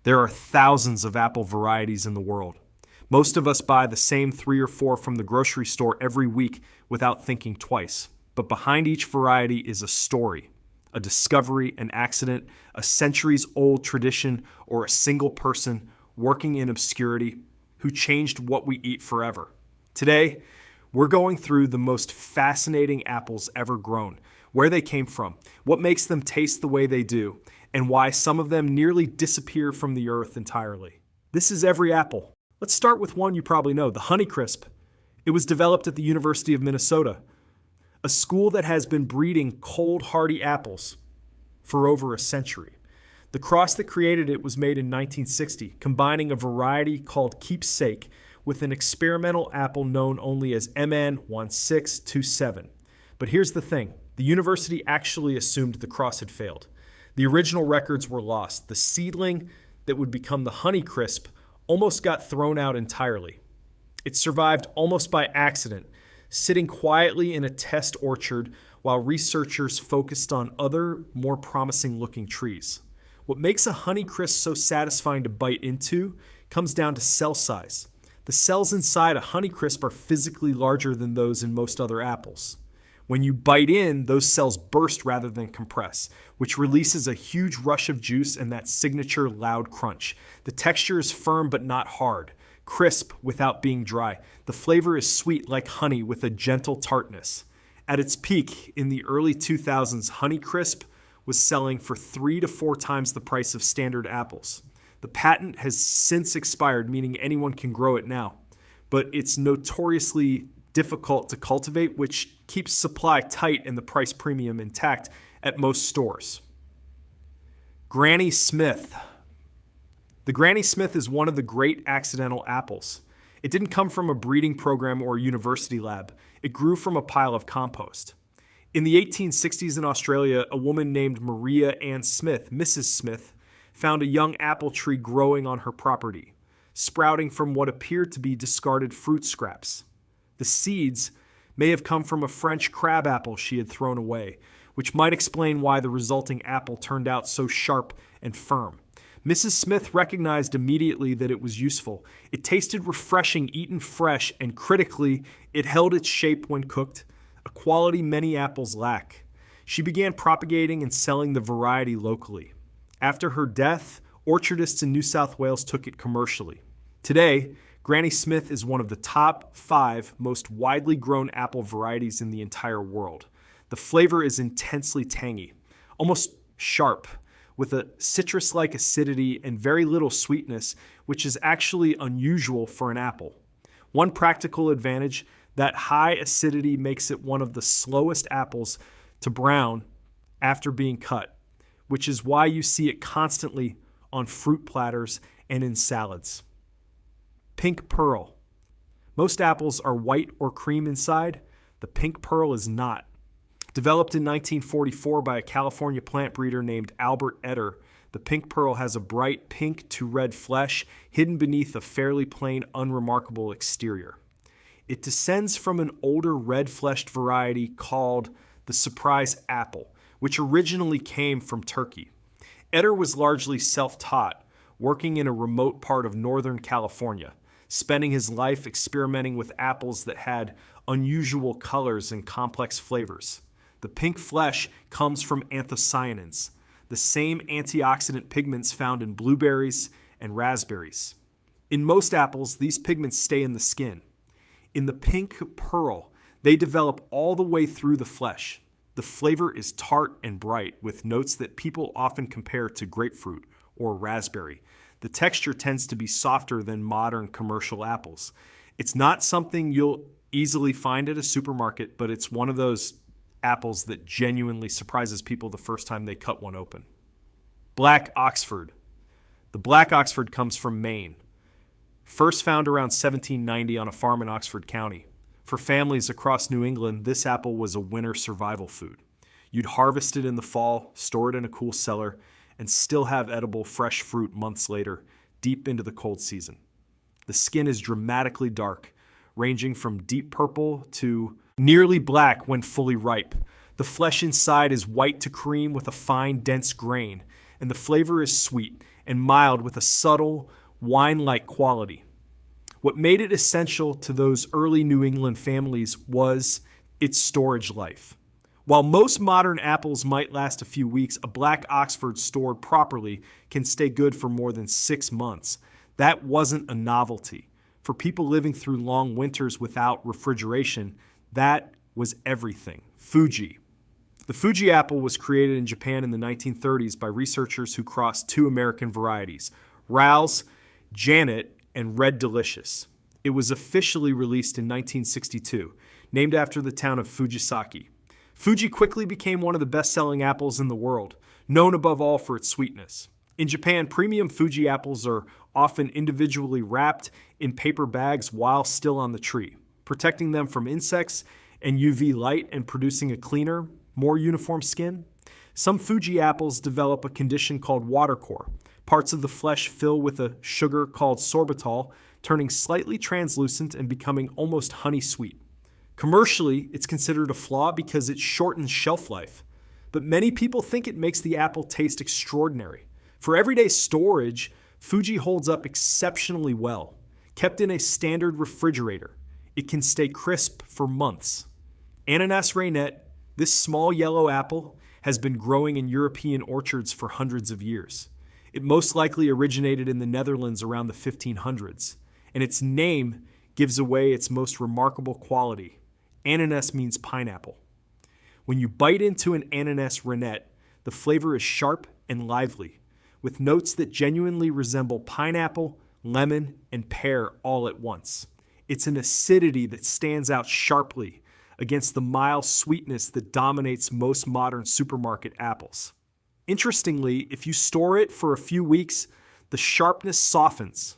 There are thousands of apple varieties in the world. Most of us buy the same 3 or 4 from the grocery store every week without thinking twice. But behind each variety is a story, a discovery, an accident, a centuries-old tradition, or a single person working in obscurity who changed what we eat forever. Today, we're going through the most fascinating apples ever grown, where they came from, what makes them taste the way they do, and why some of them nearly disappear from the earth entirely. This is Every Apple. Let's start with one you probably know, the Honeycrisp. It was developed at the University of Minnesota, a school that has been breeding cold, hardy apples for over a century. The cross that created it was made in 1960, combining a variety called Keepsake with an experimental apple known only as MN1627. But here's the thing. The university actually assumed the cross had failed. The original records were lost. The seedling that would become the Honeycrisp almost got thrown out entirely. It survived almost by accident, sitting quietly in a test orchard while researchers focused on other, more promising-looking trees. What makes a Honeycrisp so satisfying to bite into comes down to cell size. The cells inside a Honeycrisp are physically larger than those in most other apples. When you bite in, those cells burst rather than compress, which releases a huge rush of juice and that signature loud crunch. The texture is firm but not hard, crisp without being dry. The flavor is sweet like honey with a gentle tartness. At its peak in the early 2000s, Honeycrisp was selling for 3 to 4 times the price of standard apples. The patent has since expired, meaning anyone can grow it now, but it's notoriously difficult to cultivate, which keeps supply tight and the price premium intact at most stores. Granny Smith. The Granny Smith is one of the great accidental apples. It didn't come from a breeding program or a university lab. It grew from a pile of compost. In the 1860s in Australia, a woman named Maria Ann Smith, Mrs. Smith, found a young apple tree growing on her property, sprouting from what appeared to be discarded fruit scraps. The seeds may have come from a French crabapple she had thrown away, which might explain why the resulting apple turned out so sharp and firm. Mrs. Smith recognized immediately that it was useful. It tasted refreshing eaten fresh, and critically, it held its shape when cooked, a quality many apples lack. She began propagating and selling the variety locally. After her death, orchardists in New South Wales took it commercially. Today, Granny Smith is one of the top 5 most widely grown apple varieties in the entire world. The flavor is intensely tangy, almost sharp, with a citrus-like acidity and very little sweetness, which is actually unusual for an apple. One practical advantage, that high acidity makes it one of the slowest apples to brown after being cut, which is why you see it constantly on fruit platters and in salads. Pink Pearl. Most apples are white or cream inside. The Pink Pearl is not. Developed in 1944 by a California plant breeder named Albert Etter, the Pink Pearl has a bright pink to red flesh hidden beneath a fairly plain, unremarkable exterior. It descends from an older red-fleshed variety called the surprise apple, which originally came from Turkey. Etter was largely self-taught, working in a remote part of Northern California, spending his life experimenting with apples that had unusual colors and complex flavors. The pink flesh comes from anthocyanins, the same antioxidant pigments found in blueberries and raspberries. In most apples, these pigments stay in the skin. In the Pink Pearl, they develop all the way through the flesh. The flavor is tart and bright, with notes that people often compare to grapefruit or raspberry. The texture tends to be softer than modern commercial apples. It's not something you'll easily find at a supermarket, but it's one of those apples that genuinely surprises people the first time they cut one open. Black Oxford. The Black Oxford comes from Maine. First found around 1790 on a farm in Oxford County. For families across New England, this apple was a winter survival food. You'd harvest it in the fall, store it in a cool cellar, and still have edible fresh fruit months later, deep into the cold season. The skin is dramatically dark, ranging from deep purple to nearly black when fully ripe. The flesh inside is white to cream with a fine, dense grain, and the flavor is sweet, and mild with a subtle, wine-like quality. What made it essential to those early New England families was its storage life. While most modern apples might last a few weeks, a black Oxford stored properly can stay good for more than 6 months. That wasn't a novelty. For people living through long winters without refrigeration, that was everything. Fuji. The Fuji apple was created in Japan in the 1930s by researchers who crossed 2 American varieties, Ral's, Janet, and Red Delicious. It was officially released in 1962, named after the town of Fujisaki. Fuji quickly became one of the best-selling apples in the world, known above all for its sweetness. In Japan, premium Fuji apples are often individually wrapped in paper bags while still on the tree, protecting them from insects and UV light and producing a cleaner, more uniform skin. Some Fuji apples develop a condition called watercore. Parts of the flesh fill with a sugar called sorbitol, turning slightly translucent and becoming almost honey sweet. Commercially, it's considered a flaw because it shortens shelf life, but many people think it makes the apple taste extraordinary. For everyday storage, Fuji holds up exceptionally well. Kept in a standard refrigerator, it can stay crisp for months. Ananas Reinette, this small yellow apple, has been growing in European orchards for hundreds of years. It most likely originated in the Netherlands around the 1500s, and its name gives away its most remarkable quality. Ananas means pineapple. When you bite into an Ananas Reinette, the flavor is sharp and lively, with notes that genuinely resemble pineapple, lemon, and pear all at once. It's an acidity that stands out sharply against the mild sweetness that dominates most modern supermarket apples. Interestingly, if you store it for a few weeks, the sharpness softens,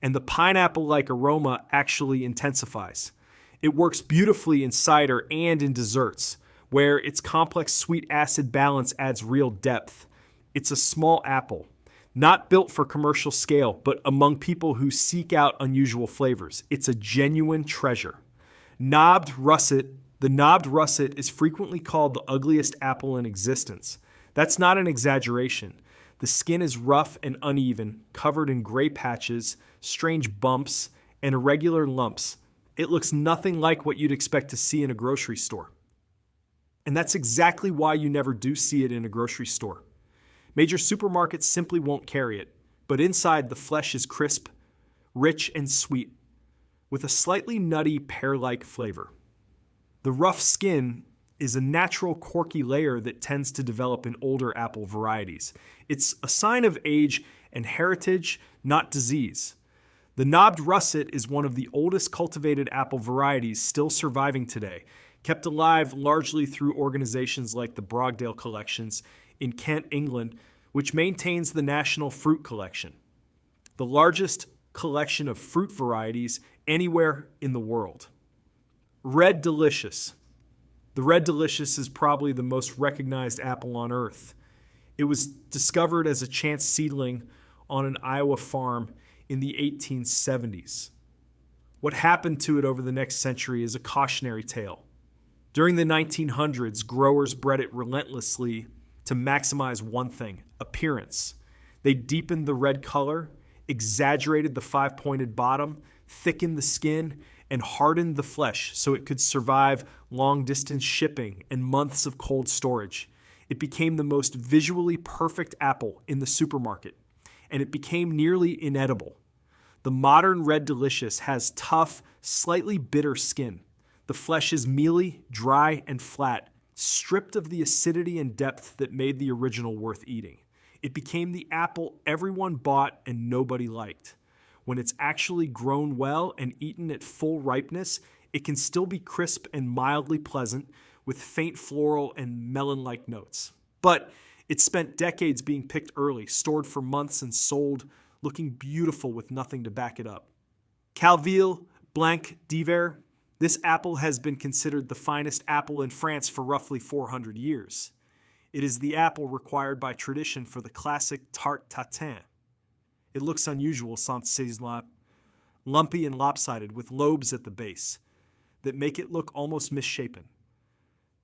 and the pineapple-like aroma actually intensifies. It works beautifully in cider and in desserts, where its complex sweet-acid balance adds real depth. It's a small apple, not built for commercial scale, but among people who seek out unusual flavors. It's a genuine treasure. Knobbed Russet. The knobbed Russet is frequently called the ugliest apple in existence. That's not an exaggeration. The skin is rough and uneven, covered in gray patches, strange bumps, and irregular lumps. It looks nothing like what you'd expect to see in a grocery store. And that's exactly why you never do see it in a grocery store. Major supermarkets simply won't carry it, but inside the flesh is crisp, rich, and sweet, with a slightly nutty pear-like flavor. The rough skin is a natural corky layer that tends to develop in older apple varieties. It's a sign of age and heritage, not disease. The knobbed russet is one of the oldest cultivated apple varieties still surviving today, kept alive largely through organizations like the Brogdale Collections in Kent, England, which maintains the National Fruit Collection, the largest collection of fruit varieties anywhere in the world. Red Delicious. The Red Delicious is probably the most recognized apple on earth. It was discovered as a chance seedling on an Iowa farm in the 1870s. What happened to it over the next century is a cautionary tale. During the 1900s, growers bred it relentlessly to maximize one thing: appearance. They deepened the red color, exaggerated the 5-pointed bottom, thickened the skin, and hardened the flesh so it could survive long-distance shipping and months of cold storage. It became the most visually perfect apple in the supermarket, and it became nearly inedible. The modern Red Delicious has tough, slightly bitter skin. The flesh is mealy, dry, and flat, stripped of the acidity and depth that made the original worth eating. It became the apple everyone bought and nobody liked. When it's actually grown well and eaten at full ripeness, it can still be crisp and mildly pleasant with faint floral and melon-like notes. But it spent decades being picked early, stored for months, and sold looking beautiful with nothing to back it up. Calville Blanc d'Hiver. This apple has been considered the finest apple in France for roughly 400 years. It is the apple required by tradition for the classic tarte tatin. It looks unusual, sans cézanne, lumpy and lopsided with lobes at the base that make it look almost misshapen.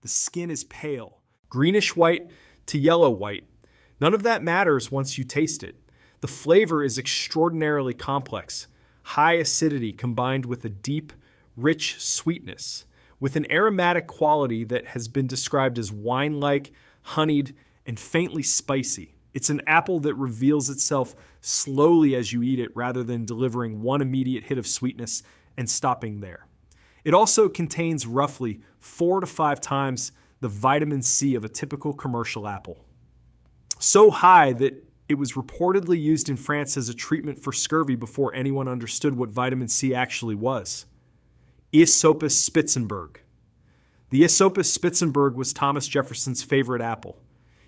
The skin is pale, greenish white to yellow white. None of that matters once you taste it. The flavor is extraordinarily complex, high acidity combined with a deep, rich sweetness, with an aromatic quality that has been described as wine-like, honeyed, and faintly spicy. It's an apple that reveals itself slowly as you eat it rather than delivering one immediate hit of sweetness and stopping there. It also contains roughly 4 to 5 times the vitamin C of a typical commercial apple. So high that it was reportedly used in France as a treatment for scurvy before anyone understood what vitamin C actually was. Esopus Spitzenburg. The Esopus Spitzenburg was Thomas Jefferson's favorite apple.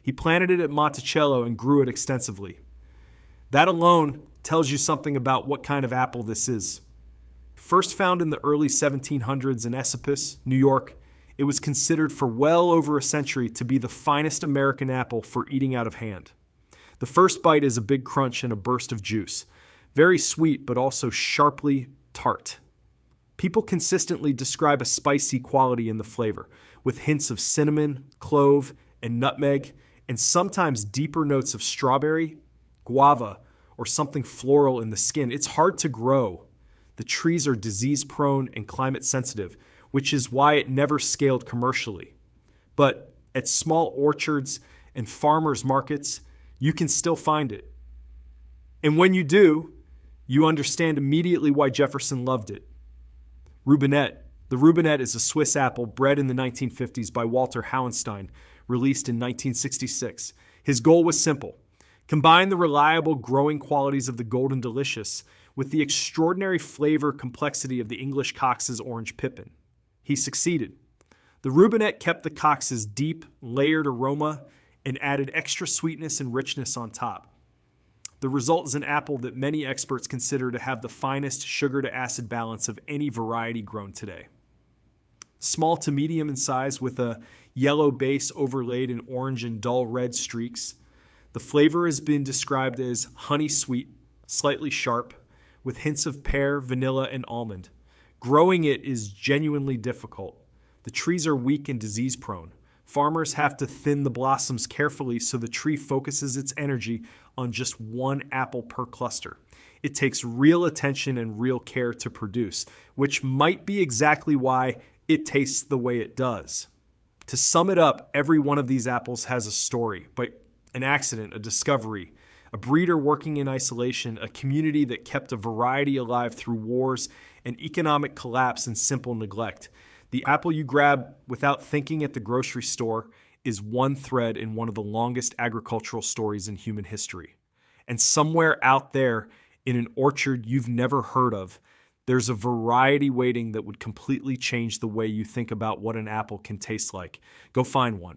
He planted it at Monticello and grew it extensively. That alone tells you something about what kind of apple this is. First found in the early 1700s in Esopus, New York, it was considered for well over a century to be the finest American apple for eating out of hand. The first bite is a big crunch and a burst of juice. Very sweet, but also sharply tart. People consistently describe a spicy quality in the flavor, with hints of cinnamon, clove, and nutmeg, and sometimes deeper notes of strawberry, guava, or something floral in the skin. It's hard to grow. The trees are disease-prone and climate-sensitive, which is why it never scaled commercially. But at small orchards and farmers markets, you can still find it. And when you do, you understand immediately why Jefferson loved it. Rubinette. The Rubinette is a Swiss apple bred in the 1950s by Walter Hauenstein, released in 1966. His goal was simple: combine the reliable growing qualities of the Golden Delicious with the extraordinary flavor complexity of the English Cox's Orange Pippin. He succeeded. The Rubinette kept the Cox's deep, layered aroma and added extra sweetness and richness on top. The result is an apple that many experts consider to have the finest sugar-to-acid balance of any variety grown today. Small to medium in size with a yellow base overlaid in orange and dull red streaks, the flavor has been described as honey sweet, slightly sharp, with hints of pear, vanilla, and almond. Growing it is genuinely difficult. The trees are weak and disease-prone. Farmers have to thin the blossoms carefully so the tree focuses its energy on just one apple per cluster. It takes real attention and real care to produce, which might be exactly why it tastes the way it does. To sum it up, every one of these apples has a story, but an accident, a discovery, a breeder working in isolation, a community that kept a variety alive through wars and economic collapse and simple neglect. The apple you grab without thinking at the grocery store is one thread in one of the longest agricultural stories in human history. And somewhere out there in an orchard you've never heard of, there's a variety waiting that would completely change the way you think about what an apple can taste like. Go find one.